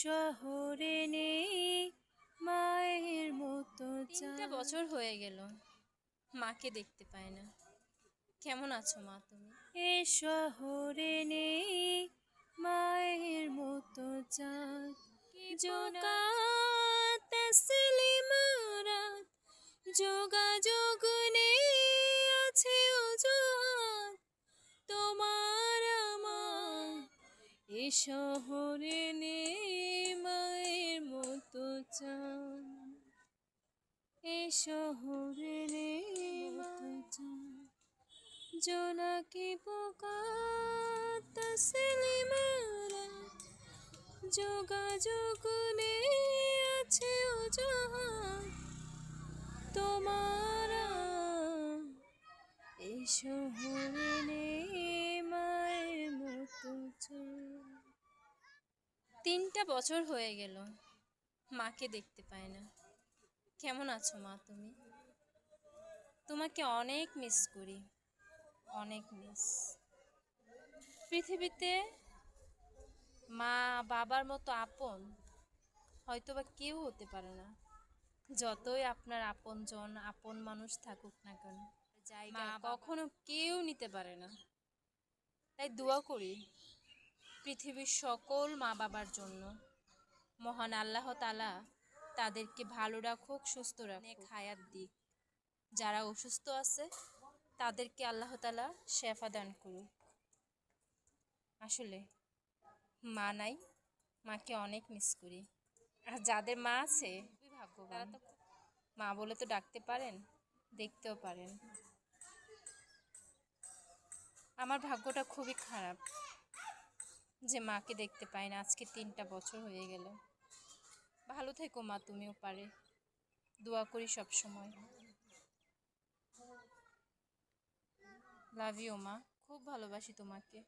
শহরে নেই মায়ের মতো 3টা বছর হয়ে গেল, মাকে দেখতে পাই না। কেমন আছো মা তুমি? শহরে নেই মায়ের মতো চাঁদ যোগা তেসলিমারাত যোগাযোগ নেই আছে অজুহাত তোমার আমার শহরে নেই মায়ের মতো চাঁদ শহরে নেই মতো চাঁদ জোনাকি পোকা তসলিমারাত যোগাযোগ নেই আছে অজুহাত তোমার শহরে নেই মায়ের মতো চাঁদ 3টা বছর হয়ে গেল, মাকে দেখতে পাই না। কেমন আছো মা তুমি? তোমাকে অনেক মিস করি, অনেক মিস। পৃথিবীতে মা বাবার মতো আপন হয়তোবা কেউ হতে পারে না। যতই আপনার আপনজন আপন মানুষ থাকুক না কেন, জায়গা কখনো কেউ নিতে পারে না। তাই দোয়া করি পৃথিবীর সকল মা বাবার জন্য, মহান আল্লাহ তাআলা তাদেরকে ভালো রাখুক, সুস্থ রাখুক, হায়াত দিক। যারা অসুস্থ আছে তাদেরকে আল্লাহ তাআলা শেফা দান করুক। আসলে মা নাই, মাকে অনেক মিস করি। আর যাদের মা আছে খুবই ভাগ্যবান, তারা তো মা বলে তো ডাকতে পারেন, দেখতেও পারেন। আমার ভাগ্যটা খুবই খারাপ যে মাকে দেখতে পাই না, আজকে 3টা বছর হয়ে গেল। ভালো থেকো মা, তুমিও পারে। দোয়া করি সব সময়। লাভ ইউ মা, খুব ভালোবাসি তোমাকে।